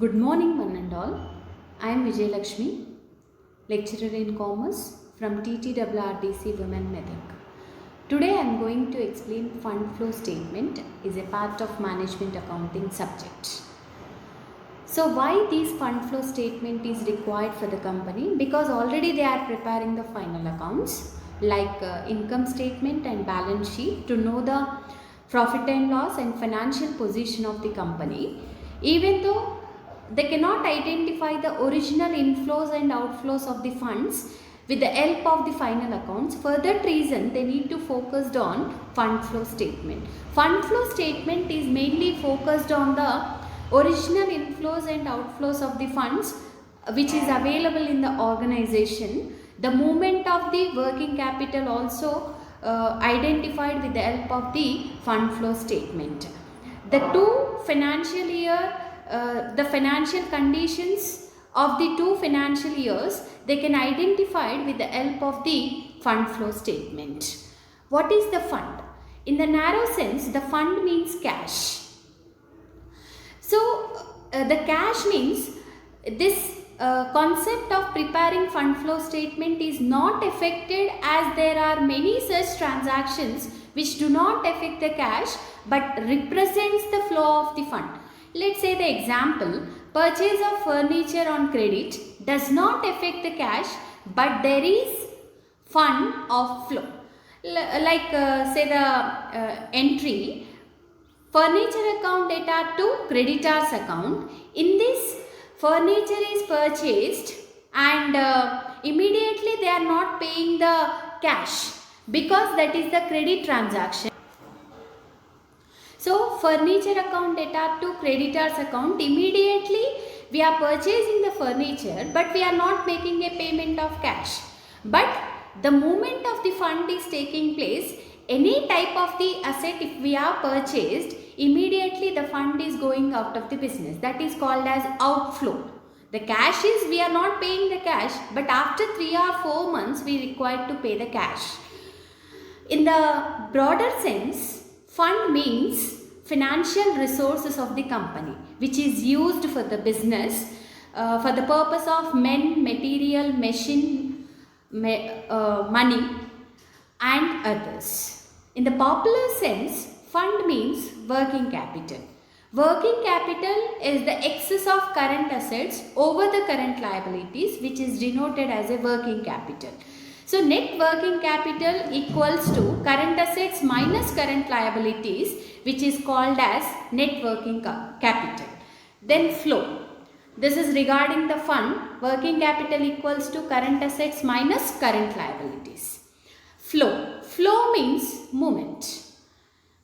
Good morning, one and all. I am Vijay Lakshmi, lecturer in commerce from TTWRDC Women Medak. Today I am going to explain fund flow statement is a part of management accounting subject. So why this fund flow statement is required for the company? Because already they are preparing the final accounts like income statement and balance sheet to know the profit and loss and financial position of the company. Even though they cannot identify the original inflows and outflows of the funds with the help of the final accounts. For that reason, they need to focus on fund flow statement. Fund flow statement is mainly focused on the original inflows and outflows of the funds which is available in the organization. The movement of the working capital also identified with the help of the fund flow statement. The financial conditions of the two financial years, they can identify with the help of the fund flow statement. What is the fund? In the narrow sense, the fund means cash. So the cash means this concept of preparing fund flow statement is not affected as there are many such transactions which do not affect the cash but represents the flow of the fund. Let's say the example, purchase of furniture on credit does not affect the cash but there is fund of flow. Like say the entry, furniture account data to creditors account. In this, furniture is purchased and immediately they are not paying the cash because that is the credit transaction. So furniture account data to creditors account, immediately we are purchasing the furniture but we are not making a payment of cash. But the movement of the fund is taking place. Any type of the asset if we are purchased, immediately the fund is going out of the business. That is called as outflow. The cash is, we are not paying the cash but after 3 or 4 months we require to pay the cash. In the broader sense, fund means financial resources of the company which is used for the business for the purpose of men, material, machine, money and others. In the popular sense, fund means working capital. Working capital is the excess of current assets over the current liabilities which is denoted as a working capital. So net working capital equals to current assets minus current liabilities which is called as net working capital. Then flow. This is regarding the fund. Working capital equals to current assets minus current liabilities. Flow. Flow means movement.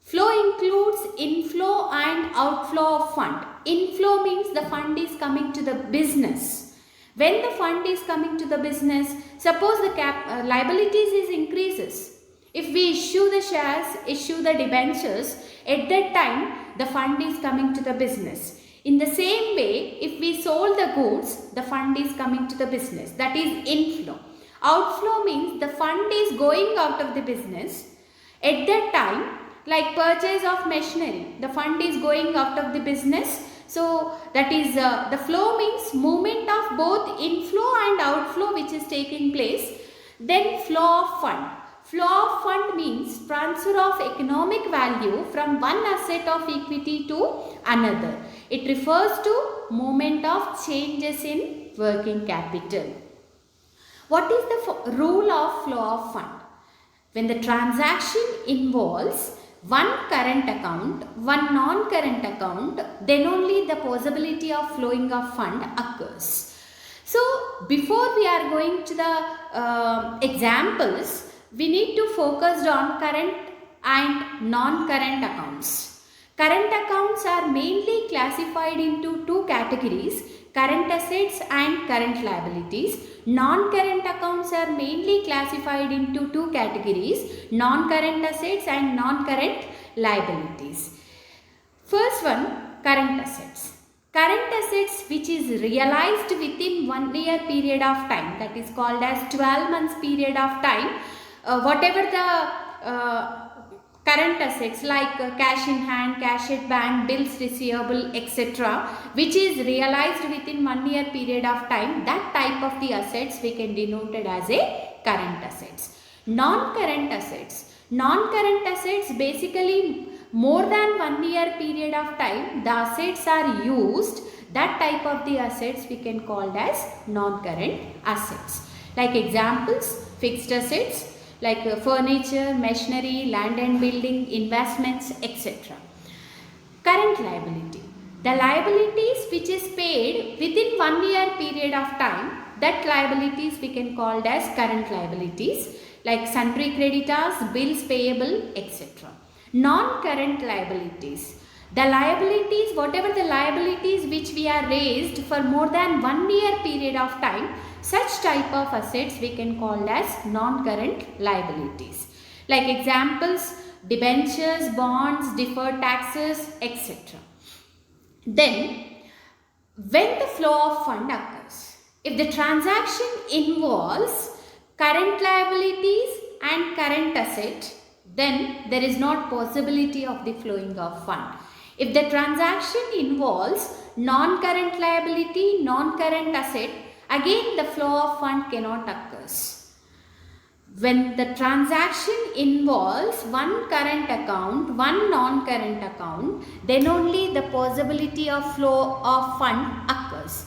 Flow includes inflow and outflow of fund. Inflow means the fund is coming to the business. When the fund is coming to the business, suppose the liabilities is increases. If we issue the shares, issue the debentures, at that time the fund is coming to the business. In the same way, if we sold the goods, the fund is coming to the business. That is inflow. Outflow means the fund is going out of the business. At that time, like purchase of machinery, the fund is going out of the business. So that is the flow means movement of both inflow and outflow which is taking place. Then flow of fund. Flow of fund means transfer of economic value from one asset of equity to another. It refers to movement of changes in working capital. What is the rule of flow of fund? When the transaction involves one current account, one non-current account, then only the possibility of flowing of fund occurs. So before we are going to the examples, we need to focus on current and non-current accounts. Current accounts are mainly classified into two categories, current assets and current liabilities. Non-current accounts are mainly classified into two categories, non-current assets and non-current liabilities. First one, current assets. Current assets which is realized within 1 year period of time, that is called as 12 months period of time. Whatever the current assets like cash in hand, cash at bank, bills receivable, etc., which is realized within 1 year period of time, that type of the assets we can denote it as a current assets. Non-current assets. Non-current assets basically more than 1 year period of time the assets are used, that type of the assets we can call as non-current assets. Like examples, fixed assets like furniture, machinery, land and building, investments, etc. Current liability. The liabilities which is paid within 1 year period of time, that liabilities we can call as current liabilities like sundry creditors, bills payable, etc. Non-current liabilities. The liabilities, whatever the liabilities which we are raised for more than 1 year period of time, such type of assets we can call as non-current liabilities. Like examples, debentures, bonds, deferred taxes, etc. Then, when the flow of fund occurs, if the transaction involves current liabilities and current asset, then there is not possibility of the flowing of fund. If the transaction involves non-current liability, non-current asset, again the flow of fund cannot occur. When the transaction involves one current account, one non-current account, then only the possibility of flow of fund occurs.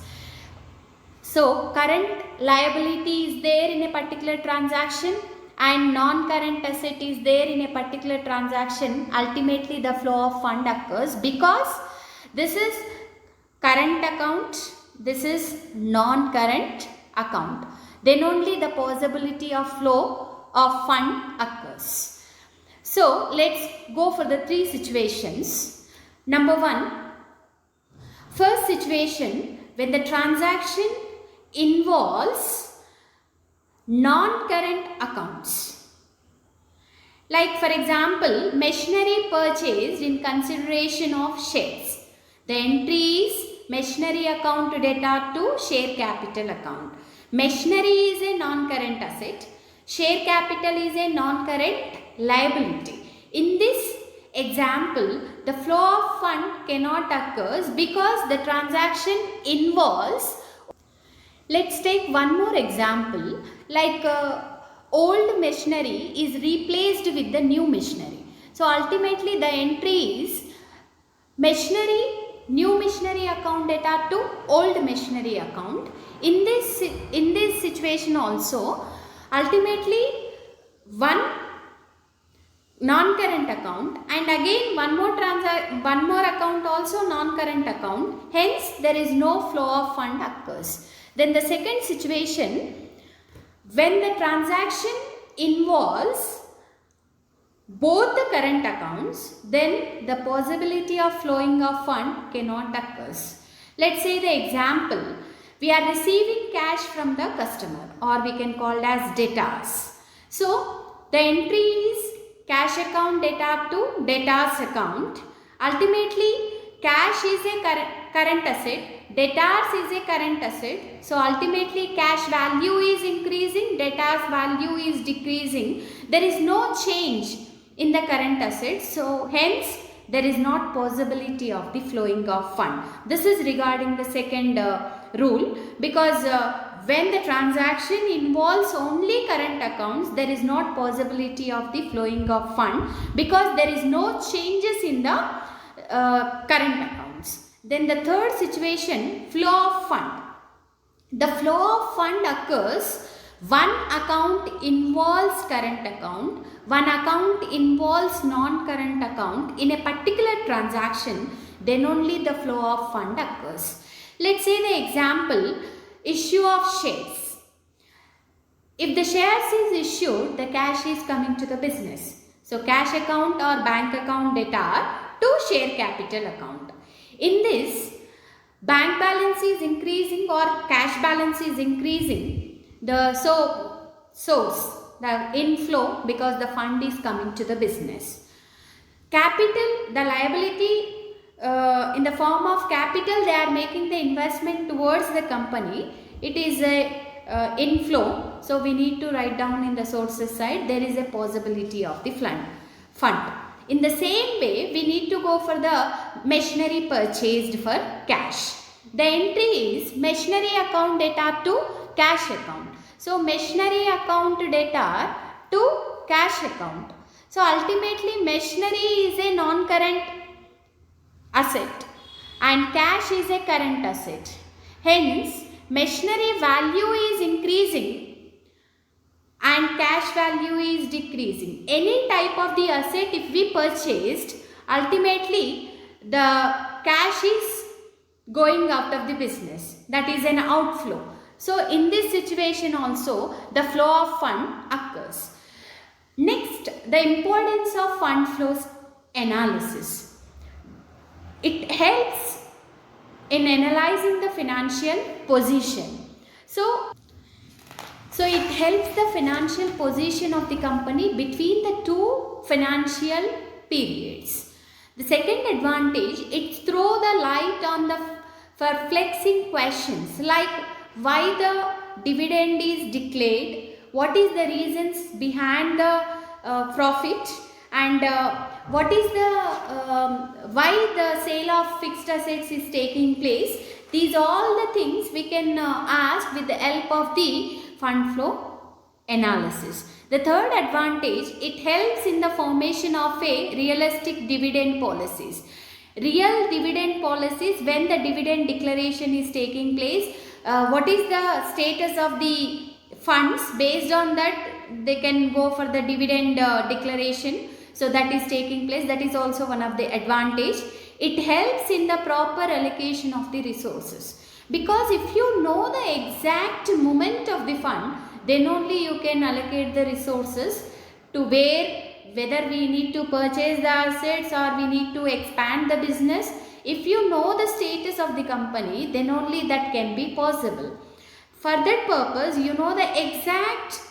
So, current liability is there in a particular transaction and non-current asset is there in a particular transaction, ultimately the flow of fund occurs because this is current account, this is non-current account. Then only the possibility of flow of fund occurs. So, let's go for the three situations. Number one, first situation, when the transaction involves non-current accounts. Like for example, machinery purchased in consideration of shares. The entry is machinery account debtor to share capital account. Machinery is a non-current asset. Share capital is a non-current liability. In this example, the flow of fund cannot occur because the transaction involves. Let's take one more example, like old machinery is replaced with the new machinery. So ultimately the entry is machinery, new machinery account debtor to old machinery account. In this situation also, ultimately one non-current account and again one more account also non-current account, hence there is no flow of fund occurs. Then the second situation, when the transaction involves both the current accounts, then the possibility of flowing of fund cannot occur. Let's say the example, we are receiving cash from the customer or we can call it as debtors. So, the entry is cash account debtor to debtors account. Ultimately, cash is a current asset. Debtors is a current asset. So, ultimately cash value is increasing, debtors value is decreasing. There is no change in the current asset. So, hence there is not possibility of the flowing of fund. This is regarding the second rule because when the transaction involves only current accounts, there is not possibility of the flowing of fund because there is no changes in the current accounts. Then the third situation, flow of fund. The flow of fund occurs, one account involves current account, one account involves non-current account in a particular transaction, then only the flow of fund occurs. Let's say the example, issue of shares. If the shares is issued, the cash is coming to the business. So, cash account or bank account debtor to share capital account. In this, bank balance is increasing or cash balance is increasing, the inflow because the fund is coming to the business. Capital, the liability in the form of capital, they are making the investment towards the company. It is a inflow. So, we need to write down in the sources side, there is a possibility of the fund. In the same way, we need to go for the machinery purchased for cash. The entry is machinery account data to cash account. So, machinery account data to cash account. So, ultimately machinery is a non-current asset and cash is a current asset. Hence, machinery value is increasing and cash value is decreasing. Any type of the asset if we purchased, ultimately the cash is going out of the business. That is an outflow. So, in this situation also the flow of fund occurs. Next, the importance of fund flows analysis. It helps in analyzing the financial position. So it helps the financial position of the company between the two financial periods. The second advantage, it throws the light on the perplexing questions like why the dividend is declared, what is the reasons behind the profit, and what is the why the sale of fixed assets is taking place. These are all the things we can ask with the help of the fund flow analysis. The third advantage, it helps in the formation of a realistic dividend policies. Real dividend policies, when the dividend declaration is taking place, what is the status of the funds, based on that they can go for the dividend declaration. So that is taking place. That is also one of the advantage. It helps in the proper allocation of the resources, because if you know the exact movement of the fund, then only you can allocate the resources to whether we need to purchase the assets or we need to expand the business. If you know the status of the company, then only that can be possible. For that purpose, you know the exact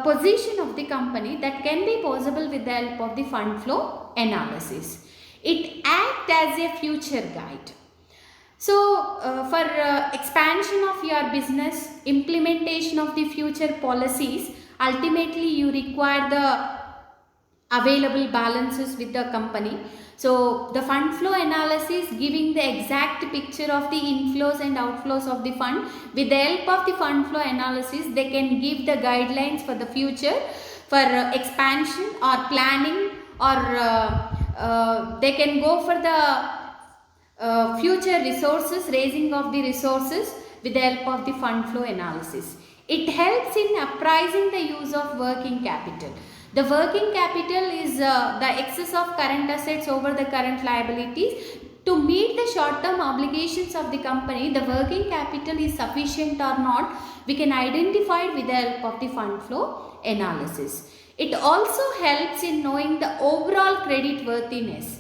position of the company, that can be possible with the help of the fund flow analysis. It acts as a future guide. So, for expansion of your business, implementation of the future policies, ultimately you require the available balances with the company. So, the fund flow analysis giving the exact picture of the inflows and outflows of the fund. With the help of the fund flow analysis, they can give the guidelines for the future for expansion or planning, or they can go for the future resources, raising of the resources with the help of the fund flow analysis. It helps in appraising the use of working capital. The working capital is the excess of current assets over the current liabilities. To meet the short-term obligations of the company, the working capital is sufficient or not, we can identify it with the help of the fund flow analysis. It also helps in knowing the overall credit worthiness.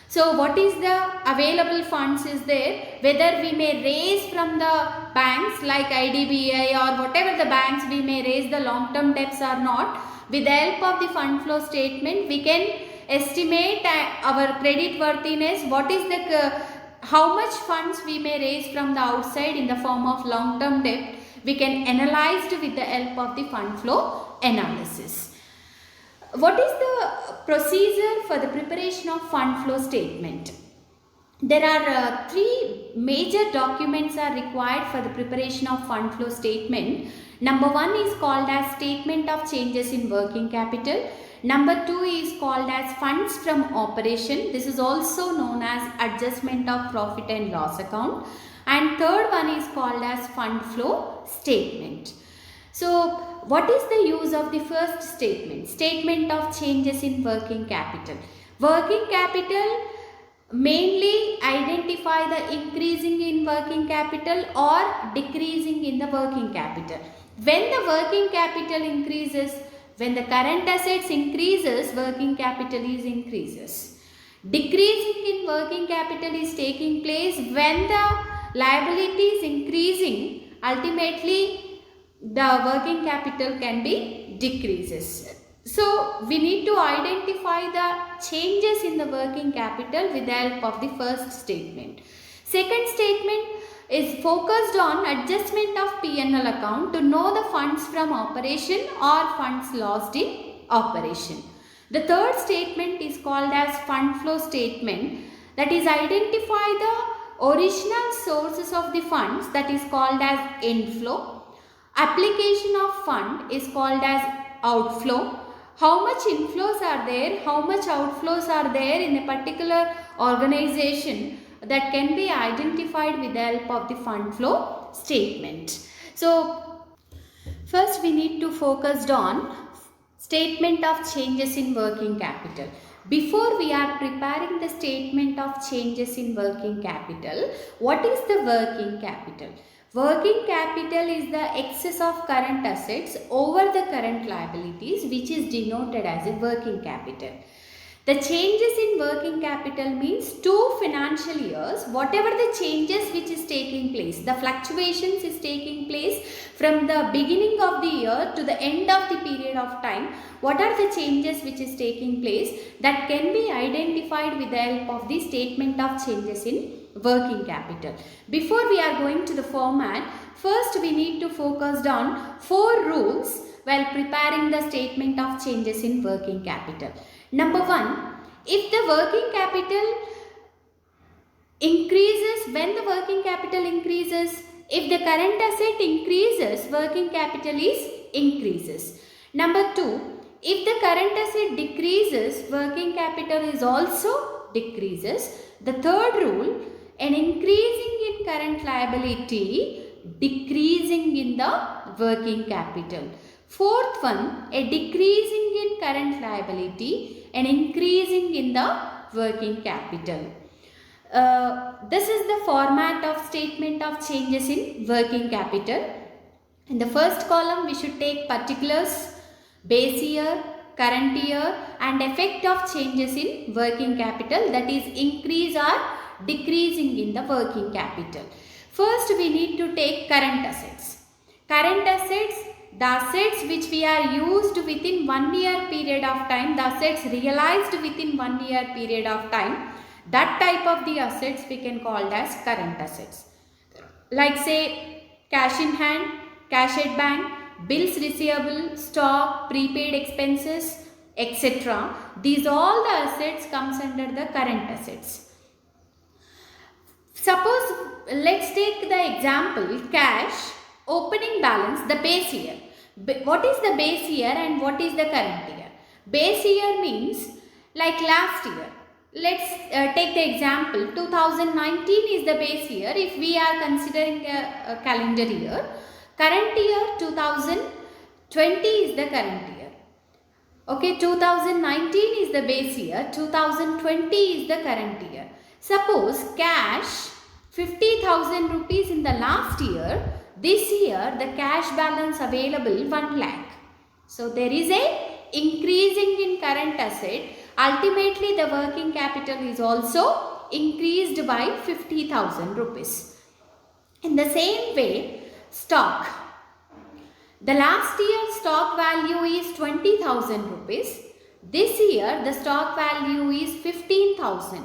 So, what is the available funds is there, whether we may raise from the banks like IDBI or whatever the banks we may raise the long-term debts or not. With the help of the fund flow statement, we can estimate our credit worthiness, what is the how much funds we may raise from the outside in the form of long-term debt. We can analyze with the help of the fund flow analysis. What is the procedure for the preparation of fund flow statement? There are three major documents are required for the preparation of fund flow statement. Number one is called as statement of changes in working capital. Number two is called as funds from operation. This is also known as adjustment of profit and loss account. And third one is called as fund flow statement. So, what is the use of the first statement? Statement of changes in working capital. Working capital mainly identify the increasing in working capital or decreasing in the working capital. When the working capital increases, when the current assets increases, working capital is increases. Decreasing in working capital is taking place when the liability is increasing, ultimately the working capital can be decreases. So, we need to identify the changes in the working capital with the help of the first statement. Second statement is focused on adjustment of P&L account to know the funds from operation or funds lost in operation. The third statement is called as fund flow statement, that is identify the original sources of the funds, that is called as inflow. Application of fund is called as outflow. How much inflows are there, how much outflows are there in a particular organization, that can be identified with the help of the fund flow statement. So first we need to focus on statement of changes in working capital. Before we are preparing the statement of changes in working capital, what is the working capital? Working capital is the excess of current assets over the current liabilities, which is denoted as a working capital. The changes in working capital means 2 financial years, whatever the changes which is taking place, the fluctuations is taking place from the beginning of the year to the end of the period of time. What are the changes which is taking place, that can be identified with the help of the statement of changes in working capital. Before we are going to the format, first we need to focus on 4 rules while preparing the statement of changes in working capital. Number 1, if the working capital increases, when the working capital increases, if the current asset increases, working capital is increases. Number 2, if the current asset decreases, working capital is also decreases. The third rule, an increasing in current liability, decreasing in the working capital. Fourth one, a decreasing in current liability and increasing in the working capital. This is the format of statement of changes in working capital. In the first column, we should take particulars, base year, current year and effect of changes in working capital, that is increase or decreasing in the working capital. First, we need to take current assets. Current assets, the assets which we are used within 1 year period of time, the assets realized within 1 year period of time, that type of the assets we can call as current assets. Like say cash in hand, cash at bank, bills receivable, stock, prepaid expenses, etc. These all the assets comes under the current assets. Suppose let's take the example cash opening balance, the base year. What is the base year and what is the current year? Base year means like last year. Let's take the example 2019 is the base year if we are considering a calendar year. Current year 2020 is the current year. Okay, 2019 is the base year, 2020 is the current year. Suppose cash 50,000 rupees in the last year, this year the cash balance available 1 lakh. So there is a increasing in current asset. Ultimately the working capital is also increased by 50,000 rupees. In the same way, stock. The last year stock value is 20,000 rupees. This year the stock value is 15,000.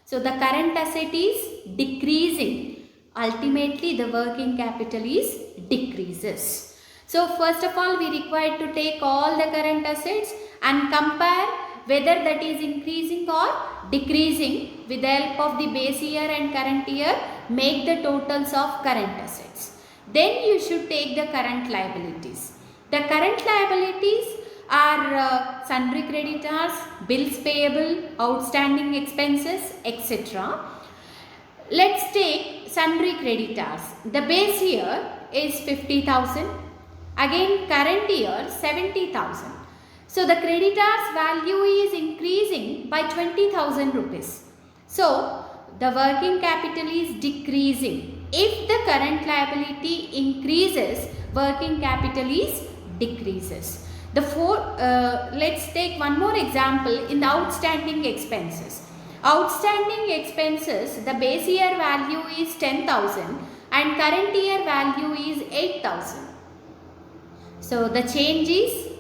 So the current asset is decreasing. Ultimately the working capital is decreases. So first of all we require to take all the current assets and compare whether that is increasing or decreasing. With the help of the base year and current year, make the totals of current assets. Then you should take the current liabilities. The current liabilities are sundry creditors, bills payable, outstanding expenses, etc. Let's take sundry creditors. The base year is 50,000. Again current year 70,000. So the creditors value is increasing by 20,000 rupees. So the working capital is decreasing. If the current liability increases, working capital is decreases. Let's take one more example in the outstanding expenses. Outstanding expenses, the base year value is 10,000 and current year value is 8,000. So the change is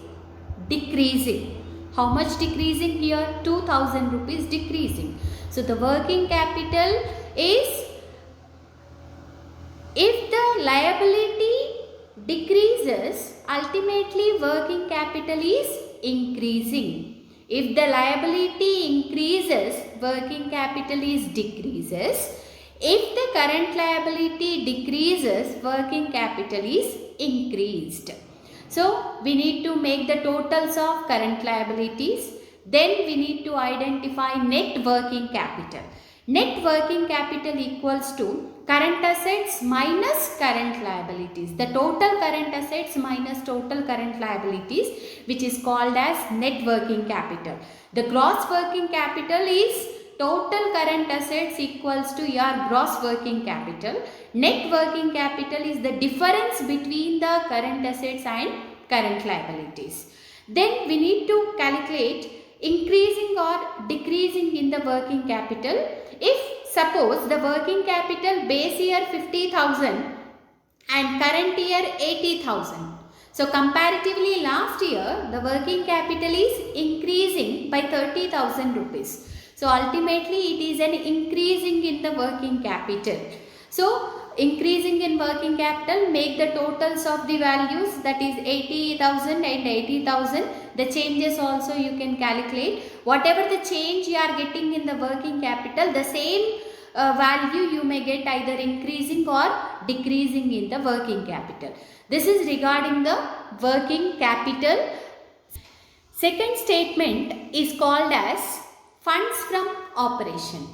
decreasing. How much decreasing here? 2,000 rupees decreasing. So the working capital is, if the liability decreases, ultimately working capital is increasing. If the liability increases, working capital is decreases. If the current liability decreases, working capital is increased. So we need to make the totals of current liabilities. Then we need to identify net working capital. Net working capital equals to current assets minus current liabilities. The total current assets minus total current liabilities, which is called as net working capital. The gross working capital is total current assets equals to your gross working capital. Net working capital is the difference between the current assets and current liabilities. Then we need to calculate increasing or decreasing in the working capital. If suppose the working capital base year 50,000 and current year 80,000. So comparatively last year the working capital is increasing by 30,000 rupees. So ultimately it is an increasing in the working capital. So increasing in working capital, make the totals of the values, that is 80,000 and 80,000. The changes also you can calculate. Whatever the change you are getting in the working capital, the same value you may get either increasing or decreasing in the working capital. This is regarding the working capital. Second statement is called as funds from operation.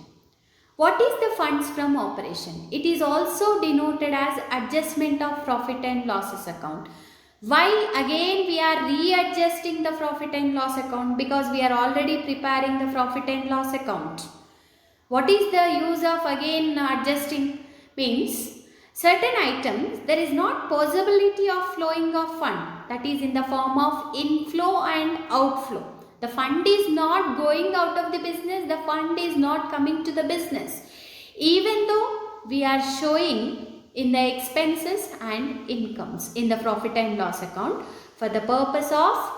What is the funds from operation? It is also denoted as adjustment of profit and losses account. Why again we are readjusting the profit and loss account? Because we are already preparing the profit and loss account. What is the use of again adjusting? Means certain items there is not possibility of flowing of fund, that is in the form of inflow and outflow. The fund is not going out of the business, the fund is not coming to the business. Even though we are showing in the expenses and incomes in the profit and loss account for the purpose of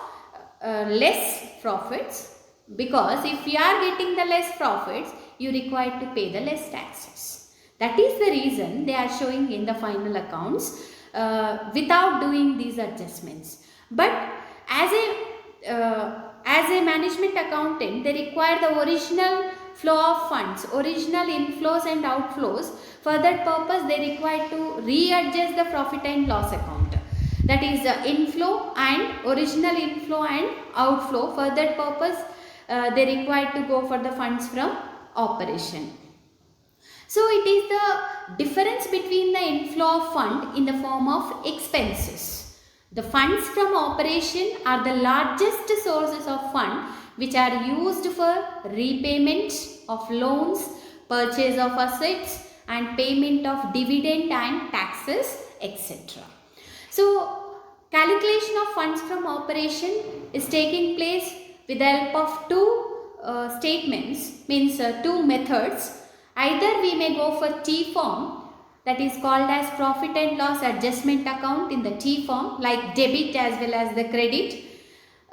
less profits, because if you are getting the less profits, you require to pay the less taxes. That is the reason they are showing in the final accounts without doing these adjustments. But as a management accountant, they require the original flow of funds, original inflows and outflows. For that purpose, they require to readjust the profit and loss account. That is the inflow and original inflow and outflow. For that purpose, they require to go for the funds from operation. So it is the difference between the inflow of fund in the form of expenses. The funds from operation are the largest sources of fund which are used for repayment of loans, purchase of assets and payment of dividend and taxes, etc. So calculation of funds from operation is taking place with the help of two statements, means two methods. Either we may go for T form, that is called as profit and loss adjustment account in the T form, like debit as well as the credit.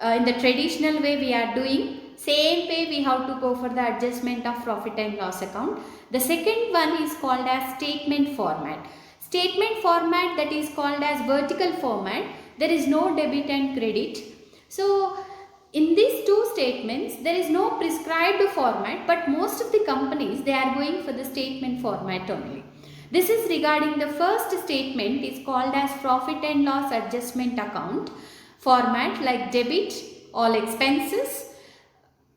In the traditional way we are doing, same way we have to go for the adjustment of profit and loss account. The second one is called as statement format. Statement format, that is called as vertical format. There is no debit and credit. So in these two statements, there is no prescribed format, but most of the companies, they are going for the statement format only. This is regarding the first statement is called as profit and loss adjustment account format, like debit all expenses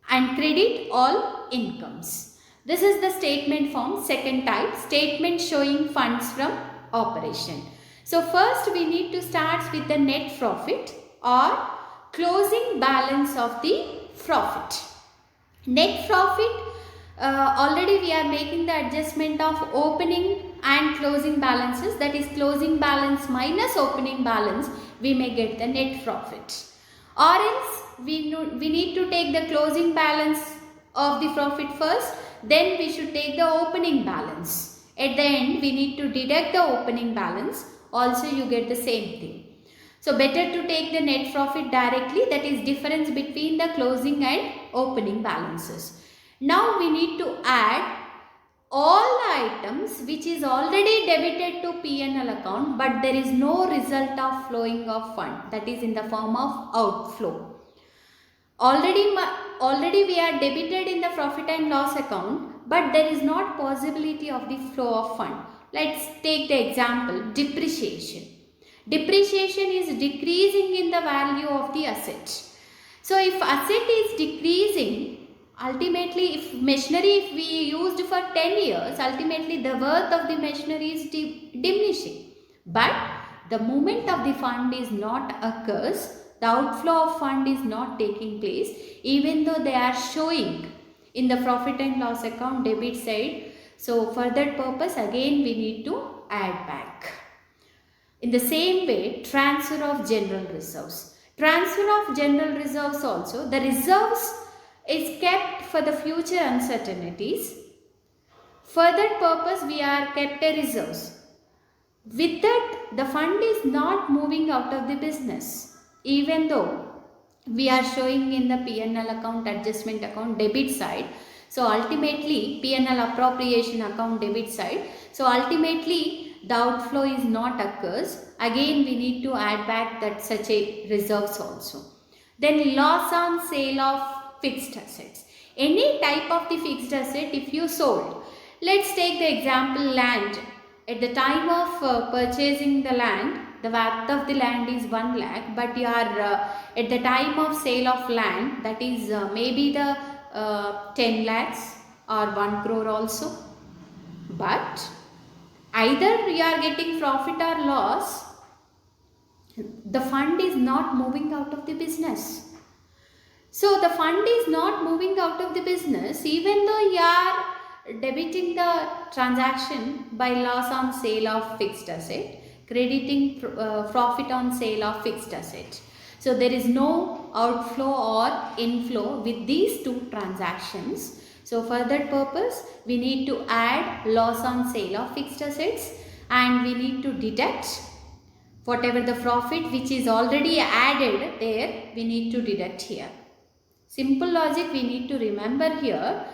and credit all incomes. This is the statement form, second type, statement showing funds from operation. So first we need to start with the net profit or closing balance of the profit. Net profit, already we are making the adjustment of opening and closing balances, that is closing balance minus opening balance, we may get the net profit. Or else we need to take the closing balance of the profit first, then we should take the opening balance. At the end we need to deduct the opening balance, also you get the same thing. So better to take the net profit directly, that is difference between the closing and opening balances. Now we need to add all the items which is already debited to P&L account, but there is no result of flowing of fund, that is in the form of outflow. Already we are debited in the profit and loss account, but there is not possibility of the flow of fund. Let's take the example depreciation. Depreciation is decreasing in the value of the asset. So if asset is decreasing, ultimately if machinery if we used for 10 years, ultimately the worth of the machinery is diminishing. But the movement of the fund is not occurs, the outflow of fund is not taking place, even though they are showing in the profit and loss account debit side. So for that purpose again we need to add back. In the same way, transfer of general reserves. Transfer of general reserves also, the reserves is kept for the future uncertainties. For that purpose we are kept a reserves. With that, the fund is not moving out of the business, even though we are showing in the P&L account, adjustment account, debit side. So ultimately, P&L appropriation account, debit side. So ultimately, the outflow is not occurs. Again, we need to add back that such a reserves also. Then loss on sale of fixed assets. Any type of the fixed asset if you sold. Let's take the example land. At the time of purchasing the land, the worth of the land is 1 lakh, but you are at the time of sale of land, that is maybe the 10 lakhs or 1 crore also. But either you are getting profit or loss, the fund is not moving out of the business. So the fund is not moving out of the business, even though you are debiting the transaction by loss on sale of fixed asset, crediting profit on sale of fixed asset. So there is no outflow or inflow with these two transactions. So for that purpose we need to add loss on sale of fixed assets, and we need to deduct whatever the profit which is already added there, we need to deduct here. Simple logic we need to remember here.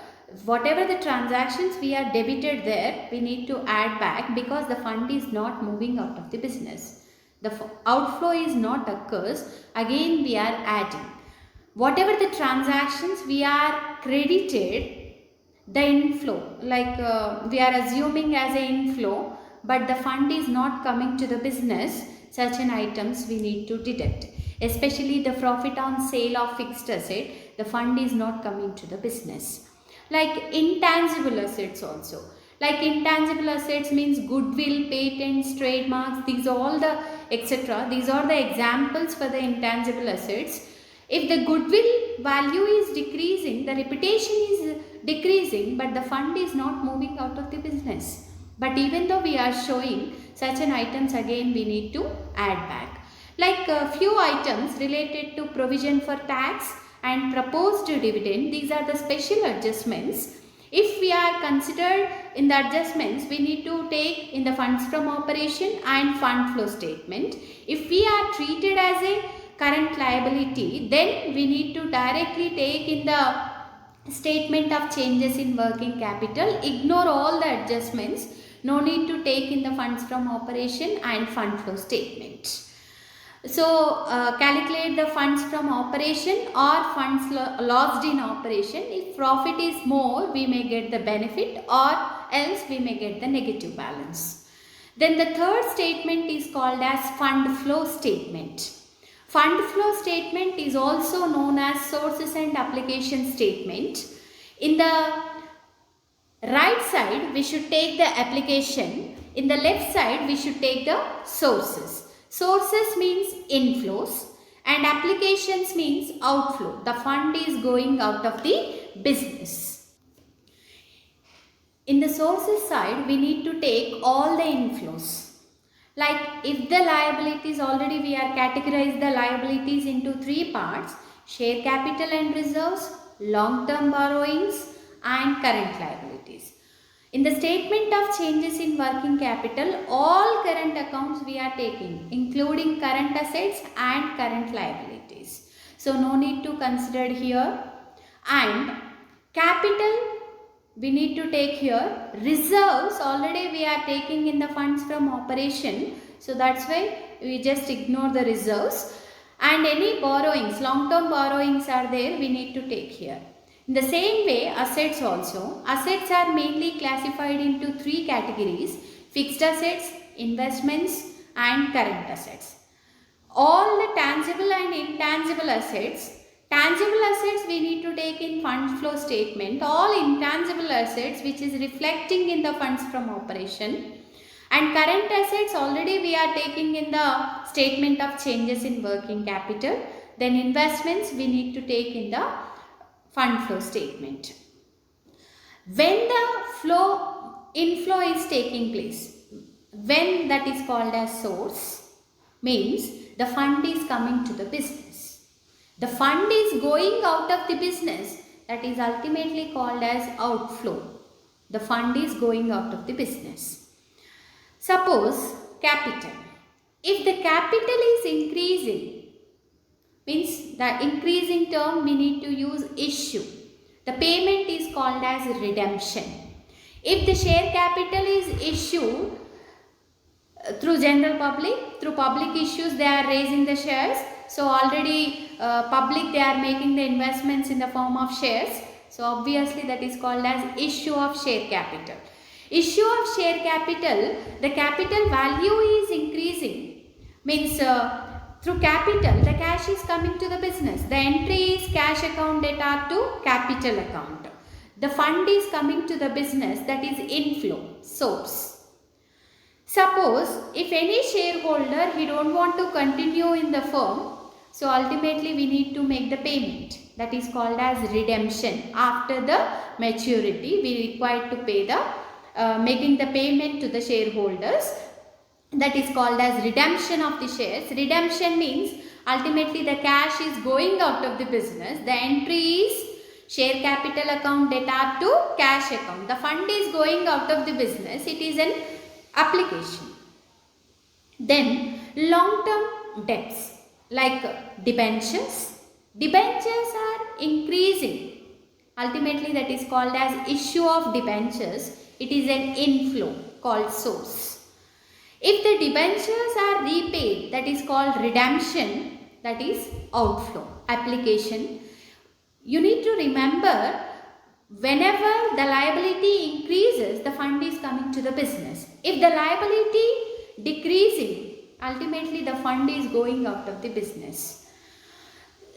Whatever the transactions we are debited there, we need to add back because the fund is not moving out of the business. The outflow is not occurs. Again we are adding. Whatever the transactions we are credited, the inflow, like we are assuming as an inflow, but the fund is not coming to the business, such an items we need to deduct. Especially the profit on sale of fixed asset, the fund is not coming to the business. Like intangible assets also. Like intangible assets means goodwill, patents, trademarks, these all the etc. These are the examples for the intangible assets. If the goodwill value is decreasing, the reputation is decreasing, but the fund is not moving out of the business. But even though we are showing such an items, again we need to add back. Like a few items related to provision for tax and proposed dividend, these are the special adjustments. If we are considered in the adjustments, we need to take in the funds from operation and fund flow statement. If we are treated as a current liability, then we need to directly take in the statement of changes in working capital. Ignore all the adjustments. No need to take in the funds from operation and fund flow statement. So calculate the funds from operation or funds lost in operation. If profit is more, we may get the benefit, or else we may get the negative balance. Then the third statement is called as fund flow statement. Fund flow statement is also known as sources and application statement. In the right side we should take the application, in the left side we should take the sources. Sources means inflows and applications means outflow. The fund is going out of the business. In the sources side we need to take all the inflows. Like if the liabilities, already we are categorized the liabilities into 3 parts: share capital and reserves, long-term borrowings and current liabilities. In the statement of changes in working capital, all current accounts we are taking, including current assets and current liabilities. So no need to consider here. And capital we need to take here. Reserves already we are taking in the funds from operation. So that's why we just ignore the reserves. and any borrowings, long-term borrowings are there, we need to take here. In the same way, assets also. Assets are mainly classified into three categories: fixed assets, investments, and current assets. All the tangible and intangible assets. Tangible assets we need to take in fund flow statement. All intangible assets which is reflecting in the funds from operation. And current assets already we are taking in the statement of changes in working capital. Then investments we need to take in the fund flow statement. When the inflow is taking place, when that is called as source, means the fund is coming to the business. The fund is going out of the business, that is ultimately called as outflow. The fund is going out of the business. Suppose capital. If the capital is increasing, means the increasing term we need to use issue. The payment is called as redemption. If the share capital is issued through general public, through public issues they are raising the shares. So already public they are making the investments in the form of shares. So obviously that is called as issue of share capital. Issue of share capital, the capital value is increasing, means through capital the cash is coming to the business. The entry is cash account data to capital account. The fund is coming to the business, that is inflow, source. Suppose if any shareholder he don't want to continue in the firm, so ultimately we need to make the payment, that is called as redemption. After the maturity we required to pay the making the payment to the shareholders, that is called as redemption of the shares. Redemption means ultimately the cash is going out of the business. The entry is share capital account data to cash account. The fund is going out of the business. It is an application. Then long-term debts like debentures. Debentures are increasing. Ultimately that is called as issue of debentures. It is an inflow called source. If the debentures are repaid, that is called redemption, that is outflow, application. You need to remember, whenever the liability increases, the fund is coming to the business. If the liability decreasing, ultimately the fund is going out of the business.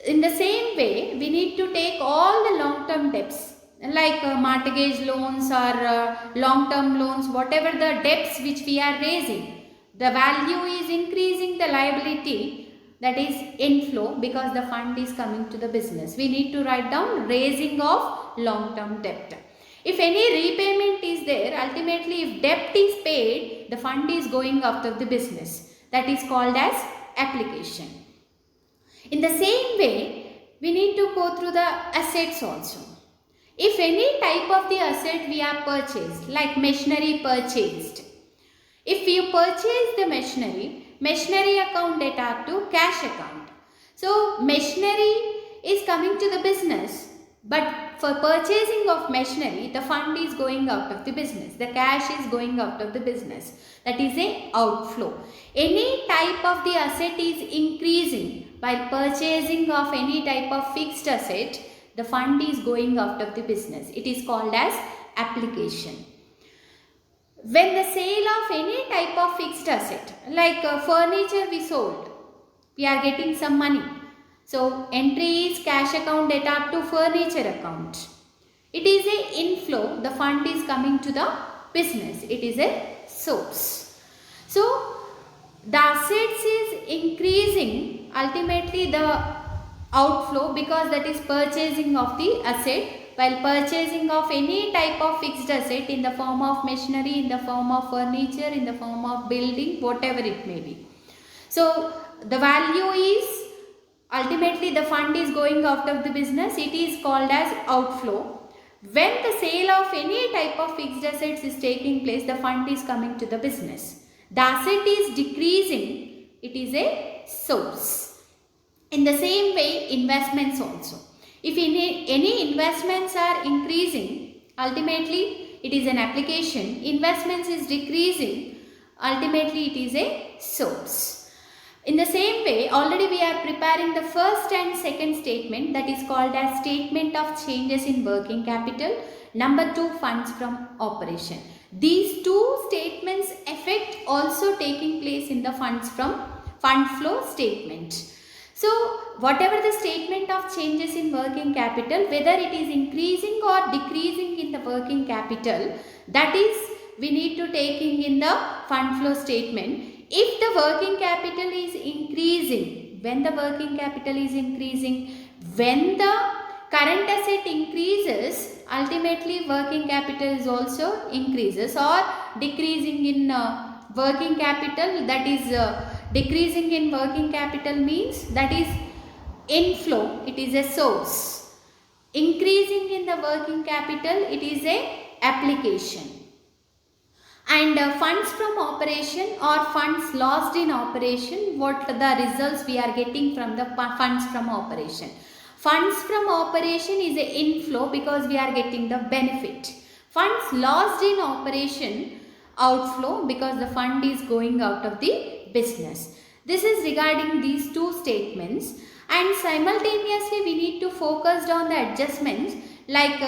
In the same way, we need to take all the long-term debts like mortgage loans or long-term loans, whatever the debts which we are raising, the value is increasing, the liability, that is inflow, because the fund is coming to the business. We need to write down raising of long-term debt. If any repayment is there, ultimately if debt is paid, the fund is going out of the business. That is called as application. In the same way, we need to go through the assets also. If any type of the asset we have purchased, like machinery purchased, if you purchase the machinery account data to cash account. So machinery is coming to the business, but for purchasing of machinery, the fund is going out of the business. The cash is going out of the business. That is a outflow. Any type of the asset is increasing while purchasing of any type of fixed asset, the fund is going out of the business. It is called as application. When the sale of any type of fixed asset, like furniture we sold, we are getting some money. So entry is cash account data to furniture account. It is a inflow, the fund is coming to the business. It is a source. So the assets is increasing, ultimately the outflow, because that is purchasing of the asset, while purchasing of any type of fixed asset in the form of machinery, in the form of furniture, in the form of building, whatever it may be. So the value is, ultimately the fund is going out of the business. It is called as outflow. When the sale of any type of fixed assets is taking place, the fund is coming to the business. The asset is decreasing. It is a source. In the same way, investments also. If any investments are increasing, ultimately it is an application. Investments is decreasing, ultimately it is a source. In the same way, already we are preparing the first and second statement, that is called as statement of changes in working capital. Number 2, funds from operation. These two statements affect also taking place in the funds from fund flow statement. So whatever the statement of changes in working capital, whether it is increasing or decreasing in the working capital, that is we need to taking in the fund flow statement. If the working capital is increasing, when the working capital is increasing, when the current asset increases, ultimately working capital is also increases, or decreasing in working capital, that is decreasing in working capital means that is inflow, it is a source. Increasing in the working capital, it is a application. And funds from operation or funds lost in operation, what the results we are getting from the funds from operation. Funds from operation is a inflow because we are getting the benefit. Funds lost in operation, outflow because the fund is going out of the business. This is regarding these two statements, and simultaneously we need to focus on the adjustments like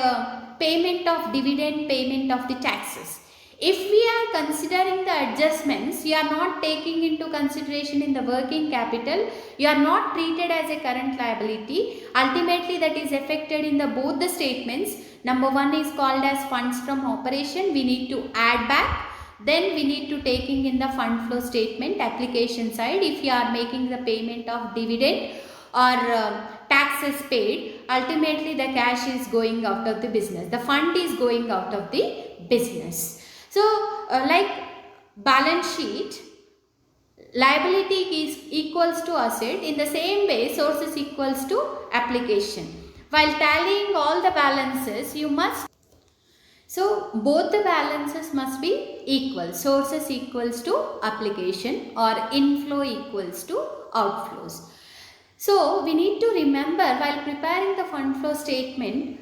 payment of dividend, payment of the taxes. If we are considering the adjustments, you are not taking into consideration in the working capital, you are not treated as a current liability. Ultimately, that is affected in the both the statements. Number 1 is called as funds from operation. We need to add back. Then we need to taking in the fund flow statement application side. If you are making the payment of dividend or taxes paid, ultimately the cash is going out of the business. The fund is going out of the business. So like balance sheet, liability is equals to asset. In the same way, source is equals to application. While tallying all the balances, you must, so both the balances must be equal. Sources equals to application or inflow equals to outflows. So we need to remember while preparing the fund flow statement,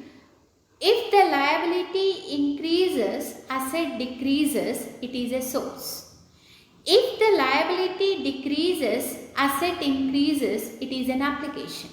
if the liability increases, asset decreases, it is a source. If the liability decreases, asset increases, it is an application.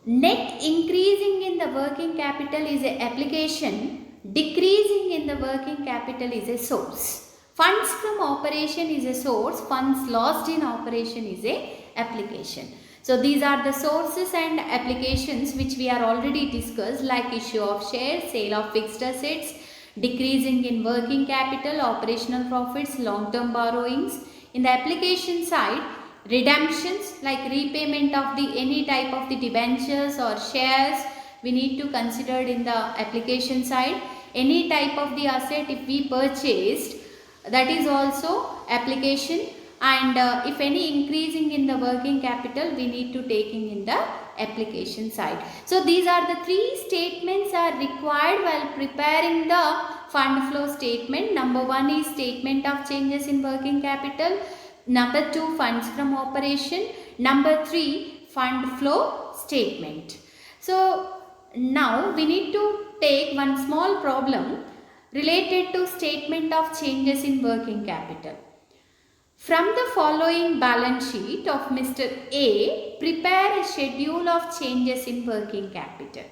Net increasing in the working capital is an application, decreasing in the working capital is a source. Funds from operation is a source, funds lost in operation is a application. So these are the sources and applications which we are already discussed, like issue of shares, sale of fixed assets, decreasing in working capital, operational profits, long-term borrowings. In the application side, redemptions like repayment of the any type of the debentures or shares we need to consider in the application side. Any type of the asset if we purchased, that is also application. And if any increasing in the working capital, we need to taking in the application side. So these are the three statements are required while preparing the fund flow statement. Number 1 is statement of changes in working capital. Number 2, funds from operation. Number 3, fund flow statement. So now we need to take one small problem related to statement of changes in working capital. From the following balance sheet of Mr. A, prepare a schedule of changes in working capital.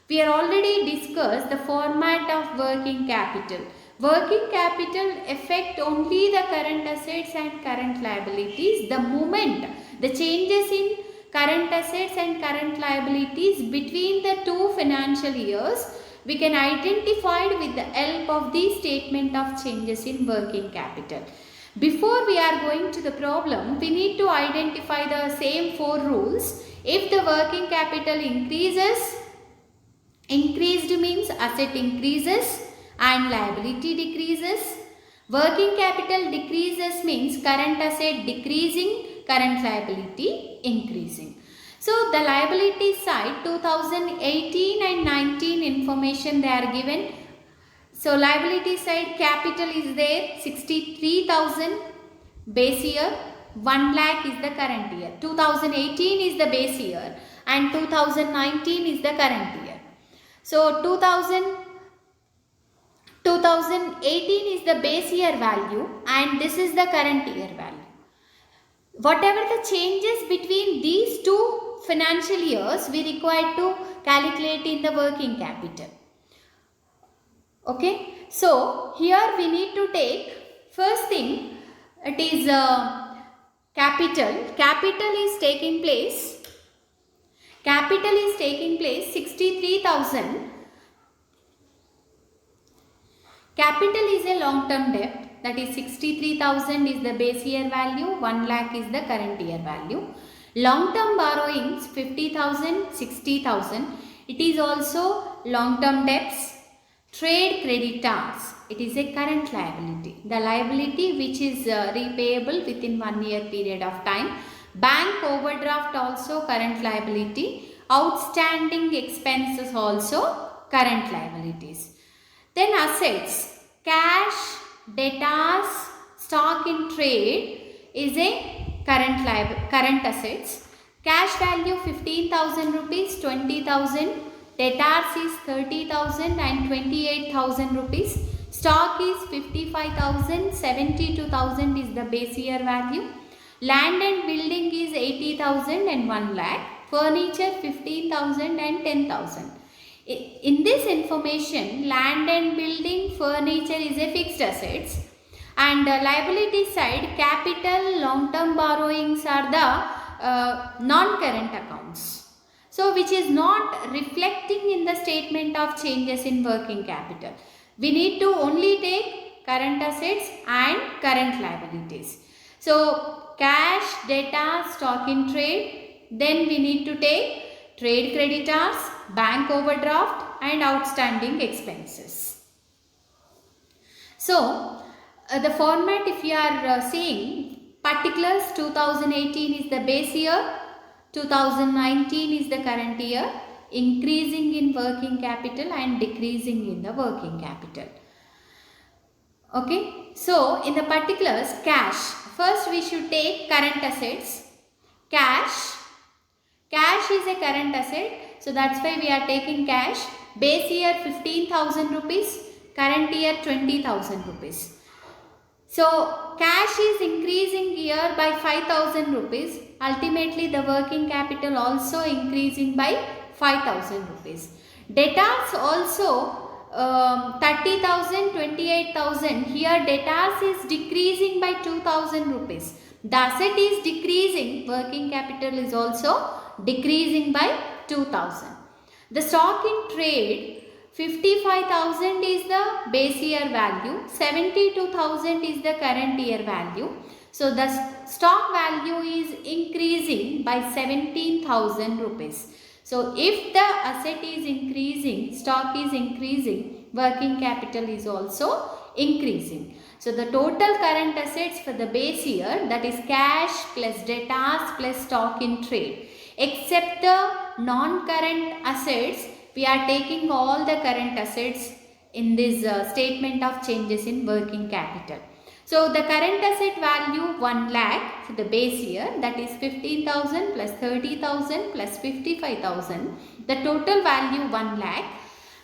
We are already discussed the format of working capital. Working capital affect only the current assets and current liabilities. The moment the changes in current assets and current liabilities between the two financial years, we can identify with the help of the statement of changes in working capital. Before we are going to the problem, we need to identify the same 4 rules. If the working capital increases, increased means asset increases and liability decreases. Working capital decreases means current asset decreasing, current liability increasing. So the liability side 2018 and 19 information they are given. So liability side capital is there 63,000 base year, 1 lakh is the current year. 2018 is the base year and 2019 is the current year. So 2018 is the base year value and this is the current year value. whatever the changes between these two financial years, we require to calculate in the working capital. Okay, so here we need to take first thing, it is capital. Capital is taking place. Capital is taking place 63,000. Capital is a long term debt, that is 63,000 is the base year value, 1 lakh is the current year value. Long term borrowings 50,000, 60,000. It is also long term debts. Trade creditors, it is a current liability, the liability which is repayable within 1 year period of time. Bank overdraft also current liability. Outstanding expenses also current liabilities. Then assets, cash, debtors, stock in trade is a current assets. Cash value 15,000 rupees, 20,000. Debtors is 30,000 and 28,000 rupees. Stock is 55,000, 72,000 is the base year value. Land and building is 80,000 and 1 lakh. Furniture 15,000 and 10,000. In this information, land and building, furniture is a fixed assets, and liability side, capital, long term borrowings are the non-current accounts. So, which is not reflecting in the statement of changes in working capital. We need to only take current assets and current liabilities. So, cash, data, stock in trade, then we need to take trade creditors, bank overdraft and outstanding expenses. So, the format, if you are seeing particulars, 2018 is the base year, 2019 is the current year, increasing in working capital and decreasing in the working capital. Okay, so in the particulars, cash, first we should take current assets. Cash is a current asset, so that's why we are taking cash. Base year 15,000 rupees, current year 20,000 rupees. So, cash is increasing here by 5,000 rupees. Ultimately, the working capital also increasing by 5,000 rupees. Debtors also 30,000, 28,000. Here, debtors is decreasing by 2,000 rupees. The asset is decreasing. Working capital is also decreasing by 2,000. The stock in trade, 55,000 is the base year value, 72,000 is the current year value. So, the stock value is increasing by 17,000 rupees. So, if the asset is increasing, stock is increasing, working capital is also increasing. So, the total current assets for the base year, that is cash plus debtors plus stock in trade, except the non-current assets, we are taking all the current assets in this statement of changes in working capital. So, the current asset value 1 lakh for the base year, that is 15,000 plus 30,000 plus 55,000. The total value 1 lakh,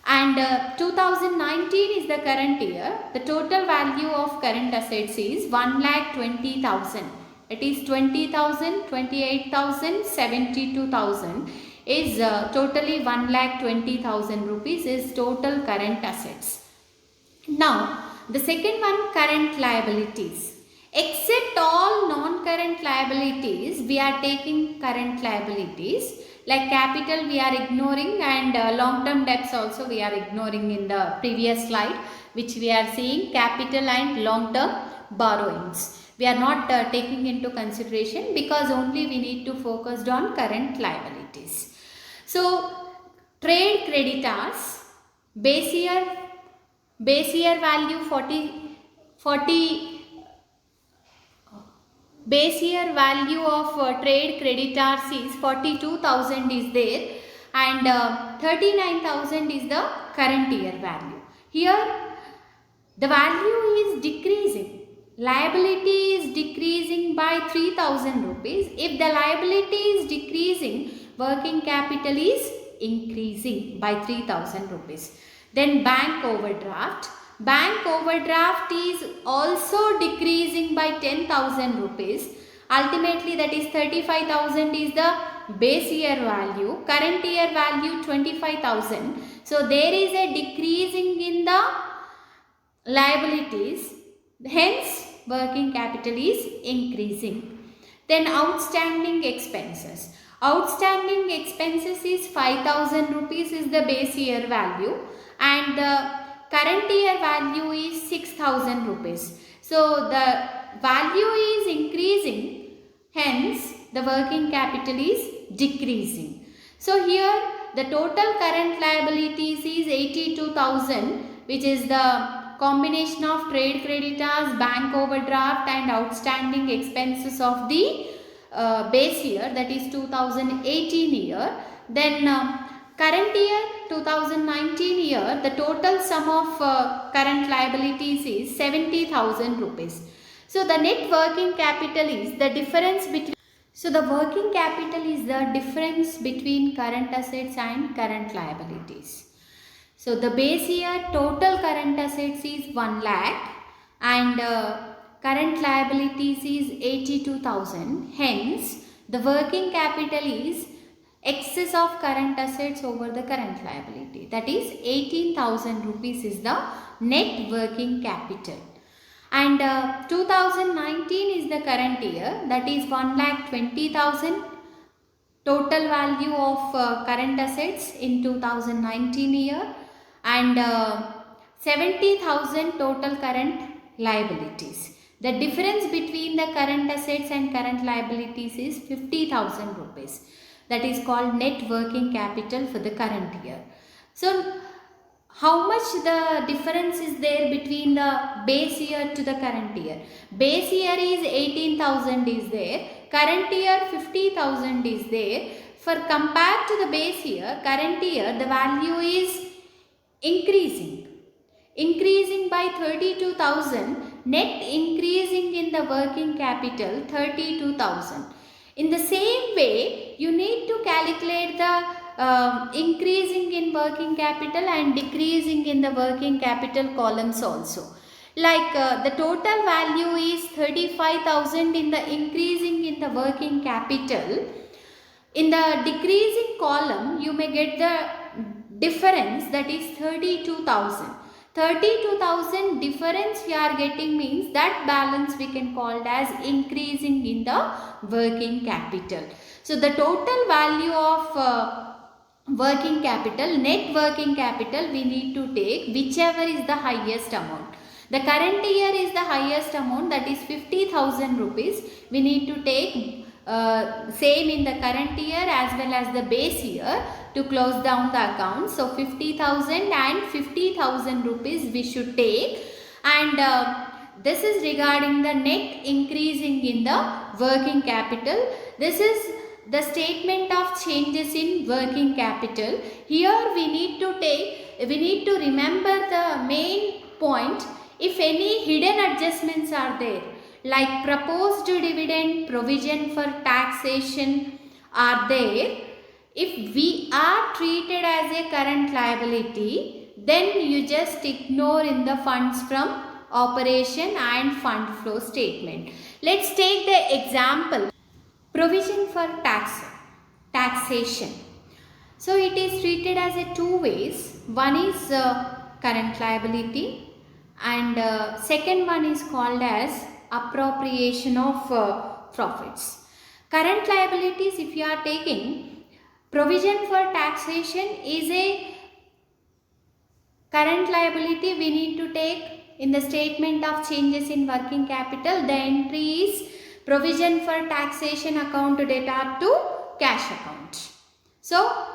and 2019 is the current year. The total value of current assets is 1,20,000. It is 20,000, 28,000, 72,000. Is totally 1,20,000 rupees is total current assets. Now, the second one, current liabilities. Except all non-current liabilities, we are taking current liabilities. Like capital we are ignoring, and long-term debts also we are ignoring in the previous slide, which we are seeing capital and long-term borrowings. We are not taking into consideration because only we need to focus on current liabilities. So, trade creditors, base year value 40 base year value of trade creditors is 42,000 is there, and 39,000 is the current year value. Here the value is decreasing. Liability is decreasing by 3,000 rupees. If the liability is decreasing, working capital is increasing by 3,000 rupees. Then bank overdraft. Bank overdraft is also decreasing by 10,000 rupees. Ultimately that is 35,000 is the base year value, current year value 25,000. So there is a decreasing in the liabilities, hence working capital is increasing. Then outstanding expenses. Outstanding expenses is 5,000 rupees is the base year value and the current year value is 6,000 rupees. So the value is increasing, hence the working capital is decreasing. So here the total current liabilities is 82,000, which is the combination of trade creditors, bank overdraft and outstanding expenses of the base year, that is 2018 year. Then current year 2019 year, the total sum of current liabilities is 70,000 rupees. So the net working capital is the difference between current assets and current liabilities. So the base year total current assets is 1 lakh and current liabilities is 82,000. Hence the working capital is excess of current assets over the current liability, that is 18,000 rupees is the net working capital. And 2019 is the current year, that is 1,20,000 total value of current assets in 2019 year and 70,000 total current liabilities. The difference between the current assets and current liabilities is 50,000 rupees. That is called net working capital for the current year. So how much the difference is there between the base year to the current year? Base year is 18,000 is there, current year 50,000 is there. For compared to the base year, current year the value is increasing by 32,000, net increasing in the working capital 32,000. In the same way, you need to calculate the increasing in working capital and decreasing in the working capital columns also. Like the total value is 35,000 in the increasing in the working capital. In the decreasing column, you may get the difference, that is 32,000. 32,000 difference we are getting means that balance we can call as increasing in the working capital. So the total value of working capital, net working capital, we need to take whichever is the highest amount. The current year is the highest amount, that is 50,000 rupees. We need to take same in the current year as well as the base year to close down the account. So 50,000 and 50,000 rupees we should take, and this is regarding the net increasing in the working capital. This is the statement of changes in working capital. Here we need to remember the main point. If any hidden adjustments are there, like proposed dividend, provision for taxation are there, if we are treated as a current liability, then you just ignore in the funds from operation and fund flow statement. Let's take the example, provision for taxation. So it is treated as a two ways. One is current liability and second one is called as appropriation of profits. Current liabilities, if you are taking, provision for taxation is a current liability we need to take in the statement of changes in working capital. The entry is provision for taxation account debtor to cash account. So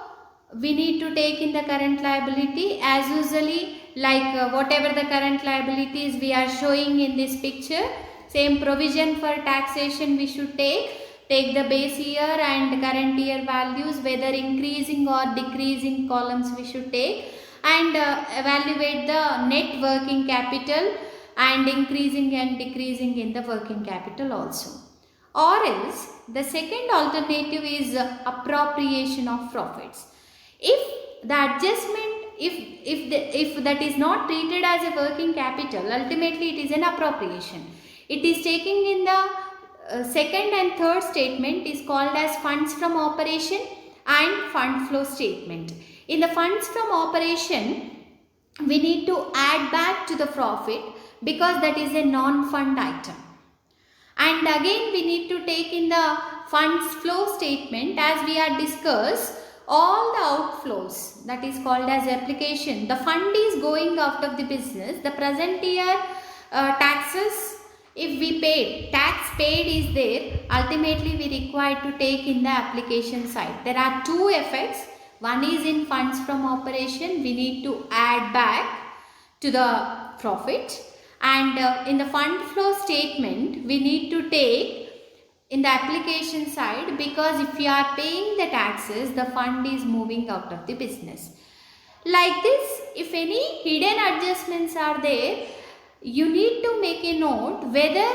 we need to take in the current liability as usually, like whatever the current liabilities we are showing in this picture, same provision for taxation we should take the base year and current year values, whether increasing or decreasing columns we should take, and evaluate the net working capital and increasing and decreasing in the working capital also. Or else the second alternative is appropriation of profits. If the adjustment, if that is not treated as a working capital, ultimately it is an appropriation. It is taking in the second and third statement is called as funds from operation and fund flow statement. In the funds from operation, we need to add back to the profit because that is a non-fund item. And again we need to take in the funds flow statement, as we are discussed all the outflows, that is called as application. The fund is going out of the business. The present year taxes, if we paid, tax paid is there, ultimately we require to take in the application side. There are two effects. One is in funds from operation, we need to add back to the profit, and in the fund flow statement we need to take in the application side, because if you are paying the taxes, the fund is moving out of the business. Like this, if any hidden adjustments are there, you need to make a note whether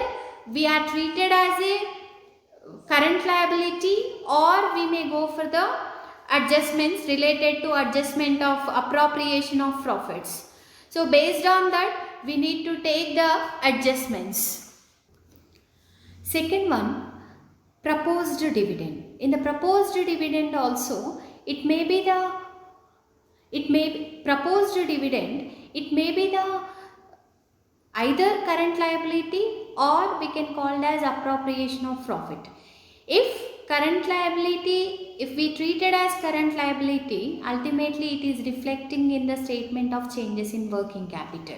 we are treated as a current liability, or we may go for the adjustments related to adjustment of appropriation of profits. So based on that, we need to take the adjustments. Second one, proposed dividend. In the proposed dividend also, it may be the either current liability, or we can call it as appropriation of profit. If current liability, if we treat it as current liability, ultimately it is reflecting in the statement of changes in working capital.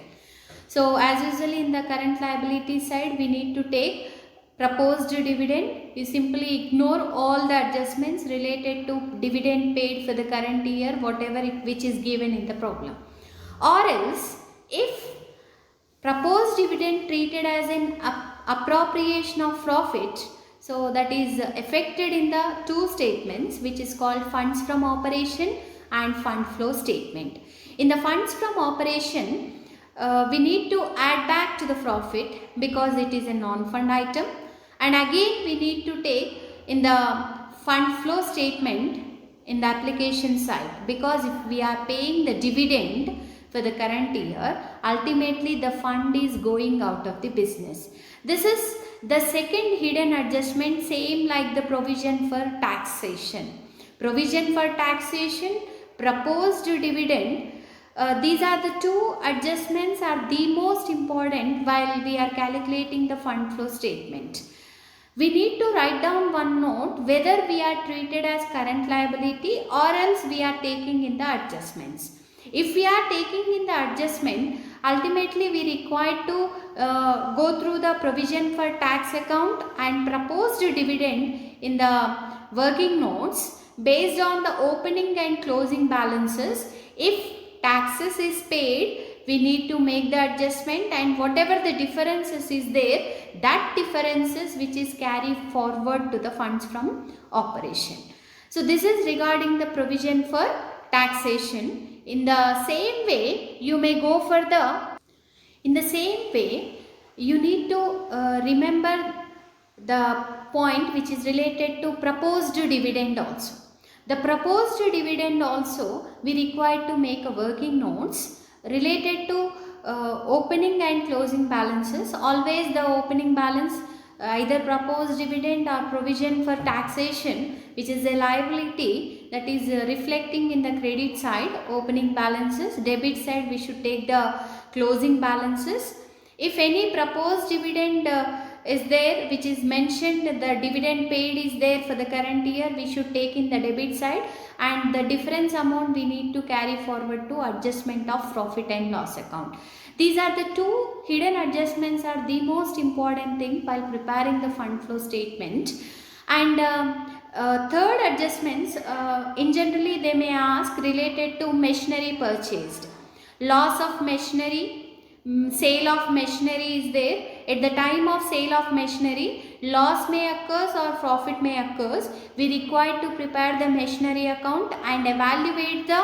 So as usually in the current liability side, we need to take proposed dividend. You simply ignore all the adjustments related to dividend paid for the current year, whatever which is given in the problem. Or else, if proposed dividend treated as an appropriation of profit, so that is affected in the two statements, which is called funds from operation and fund flow statement. In the funds from operation, we need to add back to the profit because it is a non-fund item, and again we need to take in the fund flow statement in the application side, because if we are paying the dividend for the current year, ultimately the fund is going out of the business. This is the second hidden adjustment, same like the provision for taxation. Provision for taxation, proposed dividend, these are the two adjustments are the most important while we are calculating the fund flow statement. We need to write down one note whether we are treated as current liability or else we are taking in the adjustments. If we are taking in the adjustment, ultimately we require to go through the provision for tax account and proposed dividend in the working notes based on the opening and closing balances. If taxes is paid, we need to make the adjustment, and whatever the differences is there, that differences which is carried forward to the funds from operation. So this is regarding the provision for taxation. In the same way, you may go for the, in the same way, you need to remember the point which is related to proposed dividend also. The proposed dividend also, we require to make a working notes related to opening and closing balances. Always the opening balance, either proposed dividend or provision for taxation, which is a liability that is reflecting in the credit side, opening balances. Debit side, we should take the closing balances. If any proposed dividend is there which is mentioned, the dividend paid is there for the current year, we should take in the debit side, and the difference amount we need to carry forward to adjustment of profit and loss account. These are the two hidden adjustments are the most important thing while preparing the fund flow statement. And third adjustments, in generally they may ask related to machinery purchased. Loss of machinery, sale of machinery is there. At the time of sale of machinery, loss may occur or profit may occur. We require to prepare the machinery account and evaluate the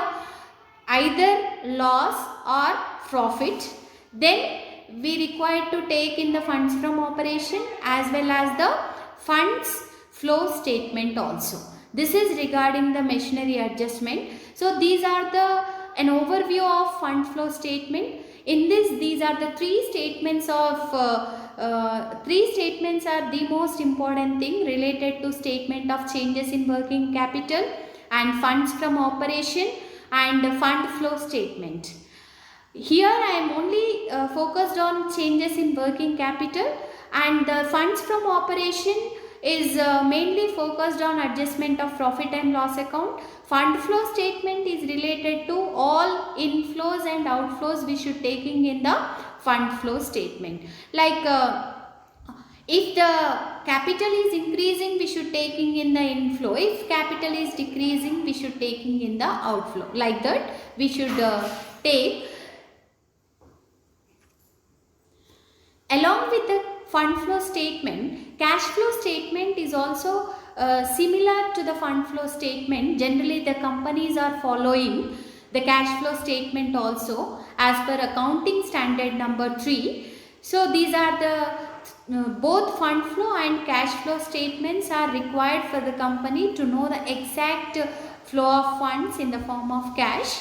either loss or profit. Then we require to take in the funds from operation as well as the funds flow statement also. This is regarding the machinery adjustment. So these are an overview of fund flow statement. In this, these are the three statements of three statements are the most important thing related to statement of changes in working capital and funds from operation and fund flow statement. Here I am only focused on changes in working capital, and the funds from operation is mainly focused on adjustment of profit and loss account. Fund flow statement is related to all inflows and outflows we should taking in the fund flow statement. Like if the capital is increasing, we should taking in the inflow. If capital is decreasing, we should taking in the outflow. Like that we should take. Along with the fund flow statement, cash flow statement is also similar to the fund flow statement. Generally, the companies are following the cash flow statement also as per accounting standard number 3. So, these are the both fund flow and cash flow statements are required for the company to know the exact flow of funds in the form of cash.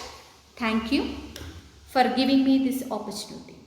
Thank you for giving me this opportunity.